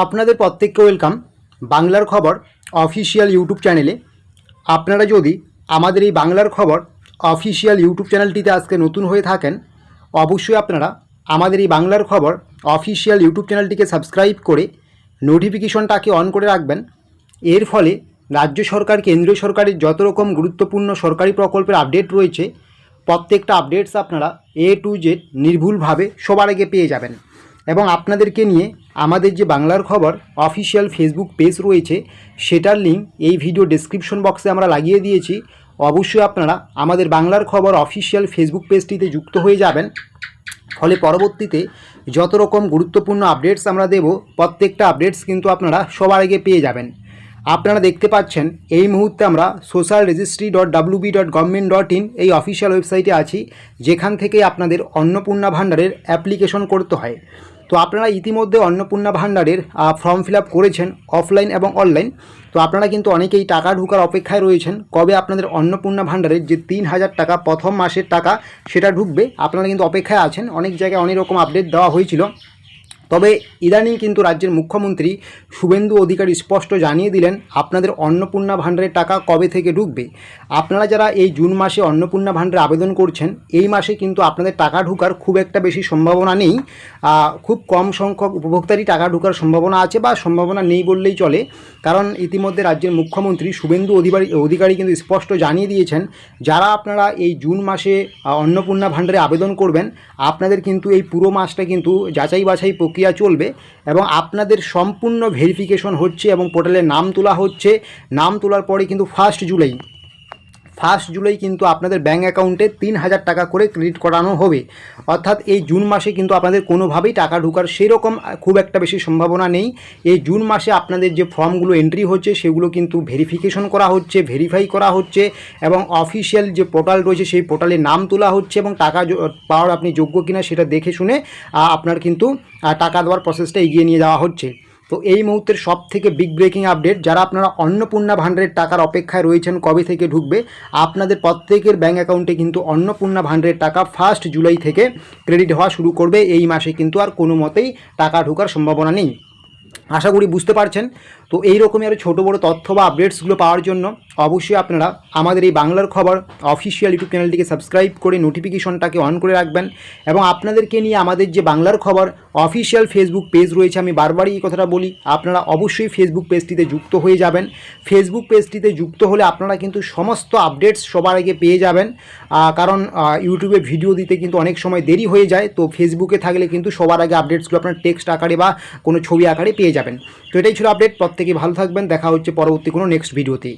আপনাদের প্রত্যেককে ওয়েলকাম বাংলার খবর অফিসিয়াল ইউটিউব চ্যানেলে। আপনারা যদি আমাদের এই বাংলার খবর অফিসিয়াল ইউটিউব চ্যানেলটিতে আজকে নতুন হয়ে থাকেন, অবশ্যই আপনারা আমাদের এই বাংলার খবর অফিসিয়াল ইউটিউব চ্যানেলটিকে সাবস্ক্রাইব করে নোটিফিকেশনটাকে অন করে রাখবেন। এর ফলে রাজ্য সরকার, কেন্দ্রীয় সরকারের যত রকম গুরুত্বপূর্ণ সরকারি প্রকল্পের আপডেট রয়েছে, প্রত্যেকটা আপডেটস আপনারা A to Z নির্ভুলভাবে সবার আগে পেয়ে যাবেন। এবং আপনাদেরকে নিয়ে আমাদের যে বাংলার খবর অফিসিয়াল ফেসবুক পেজ রয়েছে, সেটার লিঙ্ক এই ভিডিও ডেসক্রিপশন বক্সে আমরা লাগিয়ে দিয়েছি। অবশ্যই আপনারা আমাদের বাংলার খবর অফিসিয়াল ফেসবুক পেজটিতে যুক্ত হয়ে যাবেন। ফলে পরবর্তীতে যত রকম গুরুত্বপূর্ণ আপডেটস আমরা দেব, প্রত্যেকটা আপডেটস কিন্তু আপনারা সবার আগে পেয়ে যাবেন। আপনারা দেখতে পাচ্ছেন এই মুহূর্তে আমরা social.registry.wb.government.in এই অফিসিয়াল ওয়েবসাইটে আছি, যেখান থেকে আপনাদের অন্নপূর্ণা ভাণ্ডারের অ্যাপ্লিকেশন করতে হয়। তো আপনারা ইতিমধ্যে অন্নপূর্ণা ভাণ্ডারের ফর্ম ফিল আপ করেছেন অফলাইন এবং অনলাইন। তো আপনারা কিন্তু অনেকেই টাকা ঢোকার অপেক্ষায় রয়েছেন, কবে আপনাদের অন্নপূর্ণা ভাণ্ডারের যে 3000 টাকা প্রথম মাসের টাকা সেটা ঢুকবে, আপনারা কিন্তু অপেক্ষায় আছেন। অনেক জায়গায় অনেক রকম আপডেট দেওয়া হয়েছিল, তবে ইদানিং কিন্তু রাজ্যের মুখ্যমন্ত্রী শুভেন্দু অধিকারী স্পষ্ট জানিয়ে দিলেন আপনাদের অন্নপূর্ণা ভাণ্ডারের টাকা কবে থেকে ঢুকবে। আপনারা যারা এই জুন মাসে অন্নপূর্ণা ভাণ্ডারে আবেদন করছেন, এই মাসে কিন্তু আপনাদের টাকা ঢোকার খুব একটা বেশি সম্ভাবনা নেই। খুব কম সংখ্যক উপভোক্তারই টাকা ঢোকার সম্ভাবনা আছে, বা সম্ভাবনা নেই বললেই চলে। কারণ ইতিমধ্যে রাজ্যের মুখ্যমন্ত্রী শুভেন্দু অধিকারী কিন্তু স্পষ্ট জানিয়ে দিয়েছেন, যারা আপনারা এই জুন মাসে অন্নপূর্ণা ভাণ্ডারে আবেদন করবেন, আপনাদের কিন্তু এই পুরো মাসটা কিন্তু যাচাই বাছাই প্রক্রিয়া চলবে এবং আপনাদের সম্পূর্ণ ভেরিফিকেশন হচ্ছে এবং পোর্টালে নাম তোলা হচ্ছে। নাম তোলার পরে কিন্তু ফার্স্ট জুলাই কিন্তু আপনাদের ব্যাঙ্ক অ্যাকাউন্টে 3000 টাকা করে ক্রেডিট করানো হবে। অর্থাৎ এই জুন মাসে কিন্তু আপনাদের কোনোভাবেই টাকা ঢোকার সেরকম খুব একটা বেশি সম্ভাবনা নেই। এই জুন মাসে আপনাদের যে ফর্মগুলো এন্ট্রি হচ্ছে, সেগুলো কিন্তু ভেরিফিকেশন করা হচ্ছে, ভেরিফাই করা হচ্ছে এবং অফিসিয়াল যে পোর্টাল রয়েছে সেই পোর্টালে নাম তোলা হচ্ছে এবং টাকা পাওয়ার আপনি যোগ্য কিনা সেটা দেখে শুনে আপনার কিন্তু টাকা দেওয়ার প্রসেসটা এগিয়ে নিয়ে যাওয়া হচ্ছে। তো এই মুহূর্তের সব থেকে বিগ ব্রেকিং আপডেট, যারা আপনারা অন্নপূর্ণা ভাণ্ডারের টাকার অপেক্ষায় রয়েছেন কবে থেকে ঢুকবে, আপনাদের প্রত্যেকের ব্যাঙ্ক অ্যাকাউন্টে কিন্তু অন্নপূর্ণা ভাণ্ডারের টাকা 1 জুলাই থেকে ক্রেডিট হওয়া শুরু করবে। এই মাসে কিন্তু আর কোনো মতেই টাকা ঢোকার সম্ভাবনা নেই। আশা করি বুঝতে পারছেন। তো এই রকমই আরও ছোটো বড়ো তথ্য বা আপডেটসগুলো পাওয়ার জন্য অবশ্যই আপনারা আমাদের এই বাংলার খবর অফিসিয়াল ইউটিউব চ্যানেলটিকে সাবস্ক্রাইব করে নোটিফিকেশনটাকে অন করে রাখবেন। এবং আপনাদেরকে নিয়ে আমাদের যে বাংলার খবর অফিসিয়াল ফেসবুক পেজ রয়েছে, আমি বারবারই এই কথাটা বলি, আপনারা অবশ্যই ফেসবুক পেজটিতে যুক্ত হয়ে যাবেন। ফেসবুক পেজটিতে যুক্ত হলে আপনারা কিন্তু সমস্ত আপডেটস সবার আগে পেয়ে যাবেন। কারণ ইউটিউবে ভিডিও দিতে কিন্তু অনেক সময় দেরি হয়ে যায়, তো ফেসবুকে থাকলে কিন্তু সবার আগে আপডেটসগুলো আপনার টেক্সট আকারে বা কোনো ছবি আকারে পেয়ে যাবেন। তো এটাই ছিল আপডেট। প্রত্যেকে ভালো থাকবেন, দেখা হচ্ছে পরবর্তী কোনো নেক্সট ভিডিওতে।